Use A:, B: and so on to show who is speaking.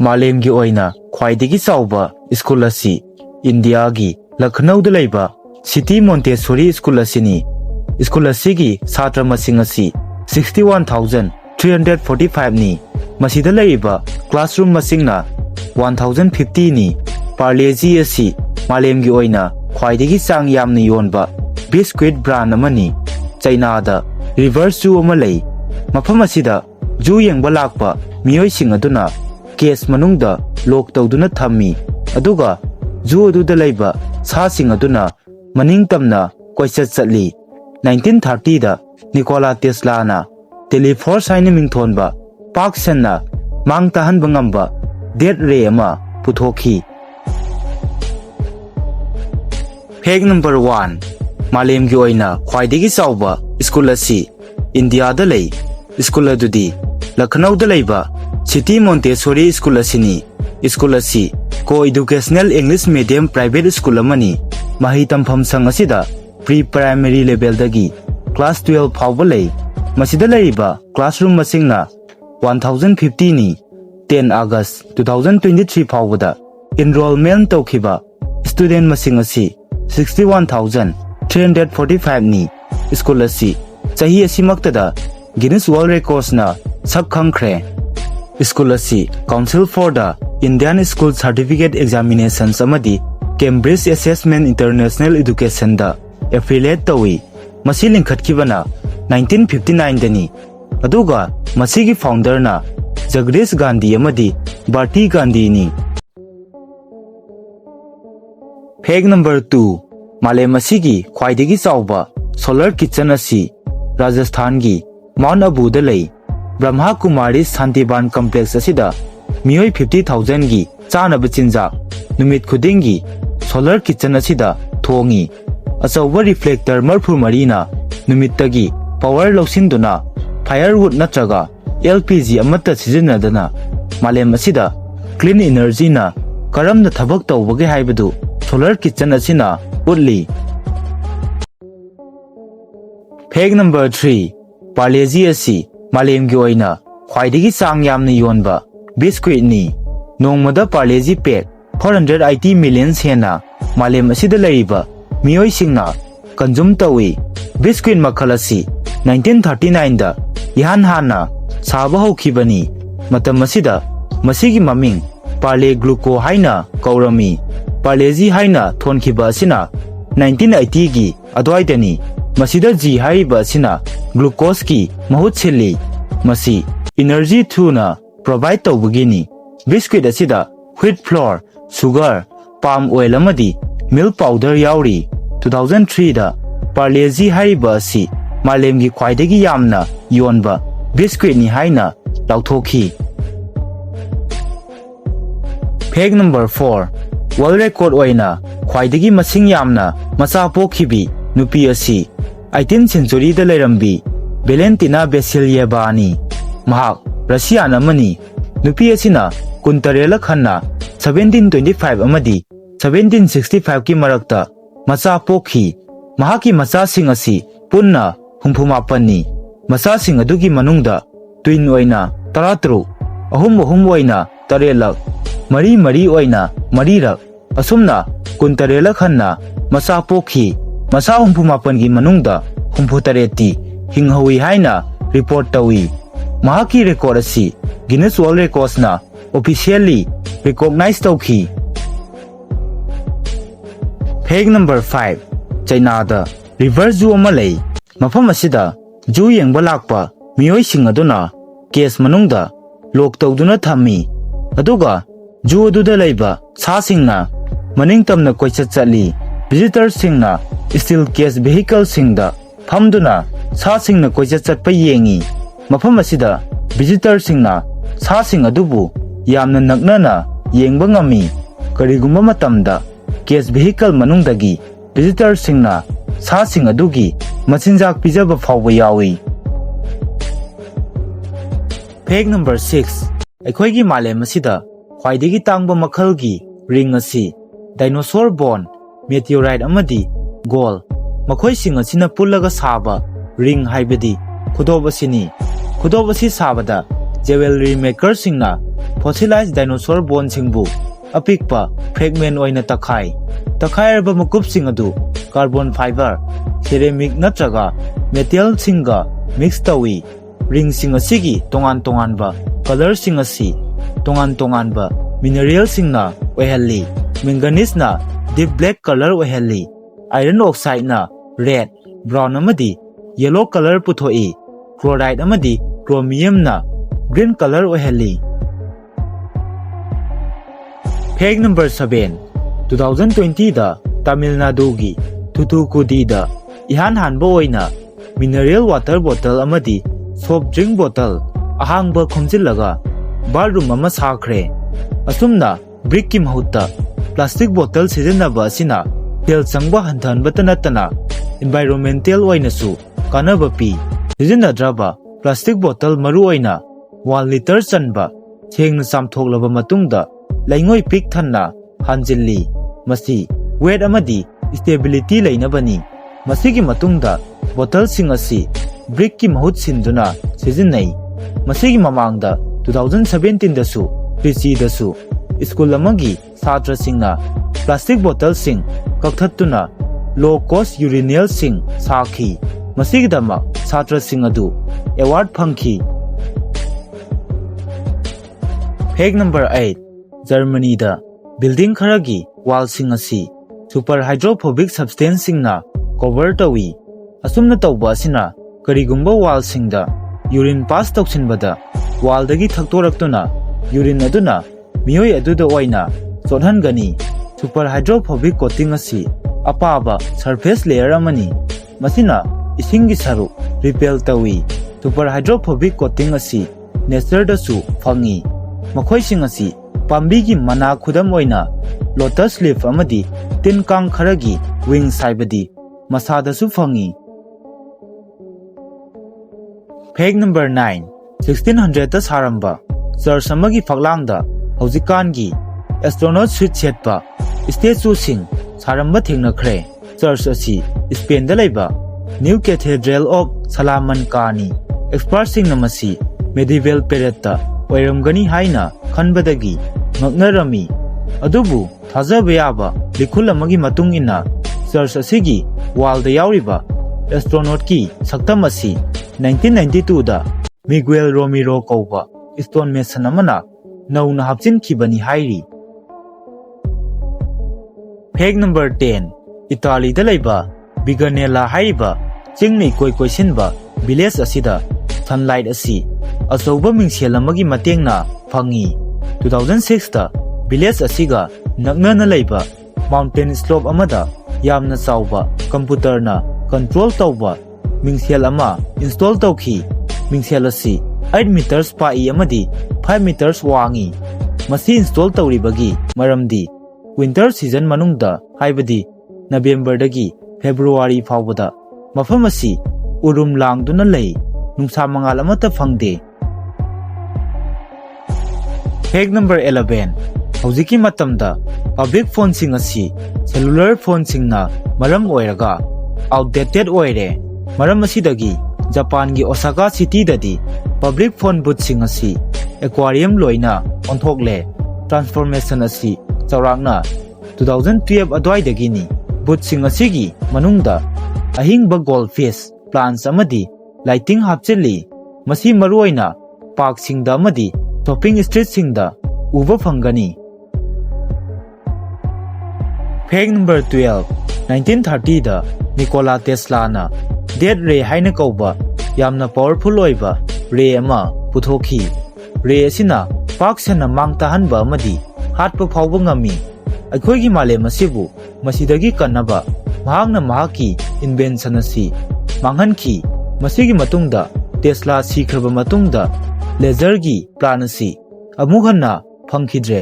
A: Malemgi oina Khwaidagi Chaoba School asi India gi Lucknow da leiba City Montessori School asini. School asigi satra masing asi 61,345 ni. Masida leiba classroom masing na 1,050 ni. Parle-G asi Malemgi oina Khwaidagi sang yamni yonba biscuit brand amani. China da reverse zoo ama lei. Mafam asida zoo yengba lakpa miyoi sing aduna case manungda lok tawduna thammi. Aduga zoo aduda leiba sa sing aduna maning tamna koichat chatli. 1930 da Nikola Tesla na teleforce haina mingthonba Parkson na mang tahan bangamba dead ray ama puthokhi. Page number 1 Malemgi oina Khwaidagi Chaoba School asi India da lei. School adudi Lucknow da leiba City Montessori School asini. School asi co-educational English medium private school amani. Mahi tampham sang asida pre-primary level dagi class 12 phawba lei. Masida leiba classroom masing na 1,050 ni. 10 August 2023 phawbada enrollment tawkhiba student masing asi 61,345 ni. School asi chahi asimaktada Guinness World Records na sabkhangkhre. School asi Council for the Indian School Certificate Examinations amadi Cambridge Assessment International Education da affiliate tawi. Masi lingkhatkibana 1959 dani. Aduga masigi founder na Jagdish Gandhi amadi Bharti Gandhi ni. Page number 2 Malem Asigi Khwaidagi Chaoba Solar Kitchen asi Rajasthan gi Mount Abu da lei. Brahma Kumaris Santiban Complex asida miyoi 50,000 gi chanaba chinjak numit khudingi solar kitchen asida thongi. Achauba reflector marphu marina numittagi power lousinduna firewood natraga LPG amata sizinadana Malem asida clean energy na karamna thabak tawbage haibadu solar kitchen asina utli. Page number 3 Parle-G asi Malemgi oina Khwaidagi sang yamni yonba biscuit ni. Nongmada Parle-G pack 480 million hena Malem asida leiba miyoi singna consume tawi. Biscuit makhal asi 1939 da ihan hana saba hokhibani. Matam asida masigi maming Parle Gluco haina kaurami. Parle-G haina thonkhiba asina 1980 gi adwaidani. Masida G haiba asina glucose ki mahut sili. Masi energy thuna provide tawbagini. Biscuit asida wheat flour, sugar, palm oil amadi milk powder yauri. 2003 da Parle-G haiba asi Malemgi Khwaidagi yamna yonba biscuit ni haina lauthokhi. Page number 4 World record oina Khwaidagi masing yamna macha pokhibi nupi asi 18th century da leirambi Valentina Vasiliyeva ni. Mahak Russian amani. Nupi asina kuntarela khanna 1725 amadi 1765 ki marakta macha pokhi. Mahaki macha sing asi punna 68 ni. Macha sing adugi manungda twin oina 13 ahum oina 7 mari oina 3 asumna kuntarela khanna macha pokhi. Macha 68 gi manungda 68 hinghawi haina report tawi. Mahaki record asi Guinness World Records na officially recognized tawkhi. Page number 5 China da reverse zoo ama lei. Mafam asida zoo yengba lakpa miyoi sing aduna case manungda lok tawduna thammi. Aduga zoo aduda leiba sa singna maning tamna koichat chatli. Visitors singna steel case vehicle singda phamduna sa singna koichat chatpa yengi. Mafam asida visitor singna sa sing adubu yamna naknana yengba ngami. Karigumba matamda case vehicle manungdagi visitor singna sa sing adugi machinjak pijaba phawba yawi. Page number 6 Eikhoigi Malem asida Khwaidagi tangba makhalgi ring asi Dinosaur bone meteorite amadi gold makhoi sing asina pullaga saba ring haibadi khudob asini. Khudob asi sabada jewelry maker singna fossilized dinosaur bone singbu apikpa fragment oina takhai ba makup sing adu carbon fiber ceramic natraga metal singa mix tawi ring sing asigi tongan ba color sing asi tongan ba mineral singna oihalli manganese na deep black color oihalli iron oxide na red brown amadi yellow color puthoi chloride amadi chromium na green color oihalli. Fact number 7 2020 da Tamil Nadu gi Thoothukudi da ihan hanba oina mineral water bottle amadi soft drink bottle ahangba khomjillaga bathroom ama sakhre asumna brick ki mahutta plastic bottle sizinaba asina tel changba hanthanba tanatana environmental oina su kanaba pi sizinnadraba plastic bottle maru oina 1 liter chanba chengna samthoklaba matungda laingoi pik thanna hanjilli masi weight amadi stability leinabani masigi matungda bottle sing asi brick ki mahut sinduna sijinnai masigi mamangda 2017 dasu PC dasu school amagi satra singna plastic bottle sing kakthatuna low cost urinal sing sakhi masigi dama satra sing adu award phangki. Fact number 8 Germany da building kharagi wall sing asi superhydrophobic substance singna cover tawi asumna tawba asina karigumba wall singda urine pass toksinbada wall dagi thaktoraktuna urine aduna miyoi aduda oina chonhangani superhydrophobic coating asi apaba surface layer amani masina isingi saru repel tawi superhydrophobic coating asi nature da su phangi makhoi sing asi pambigi mana khudam oina lotus leaf amadi tin kang kharagi wing saibadi masada su phangi. Fact number 9 1600 ta saramba church amagi faklangda haujikan gi astronaut suit setpa statue sing saramba thengnakhre church asi Spain da leiba new Cathedral of Salamanca ni expert sing namasi medieval period ta oiramgani haina khanbadagi ngaknarami adubu thajaba yaba likhul amagi matung ina church asigi wall da yauriba astronaut ki saktam asi 1992 da Miguel Romero kauba stone mason amana nauna hapchin khibani hairi. Fact number 10 Italy da leiba Biganella haiba chingni koi sinba village asida sunlight asi asoba mingsel amagi matengna phangi 2006 da village asiga nakna leiba mountain slope amada yamna chawba computer na control tawba mingsel ama install tawki mingsel asi 8 meters pai amadi 5 meters wangi masi install tawribagi maramdi winter season manungda haibadi November dagi February fawbada mafam asi urum langduna lei nungsa mangal amata phangde. Fact number 11 hojiki matamda public phone sing asi cellular phone singna maram oiraga outdated oire maram asidagi Japan gi Osaka city dadi public phone booth sing asi aquarium loina onthokle transformation asi chawrakna 2012 adwai dagi ni booth sing asigi manungda ahingba goldfish plants amadi lighting hapchili masi maruoina park singda amadi shopping street singda uba phangani. Fact number 12 1930 da Nikola Tesla na dead ray haina kauba yamna powerful oiba ray ama puthokhi ray asina park sana mangta hanba amadi hatpa phawba ngami Eikhoigi Malem Asibu masidagi kanaba mahakna mahaki invention asi manghanki masigi matungda Tesla sikraba matungda laser gi plan asi amukhanna phangkhidre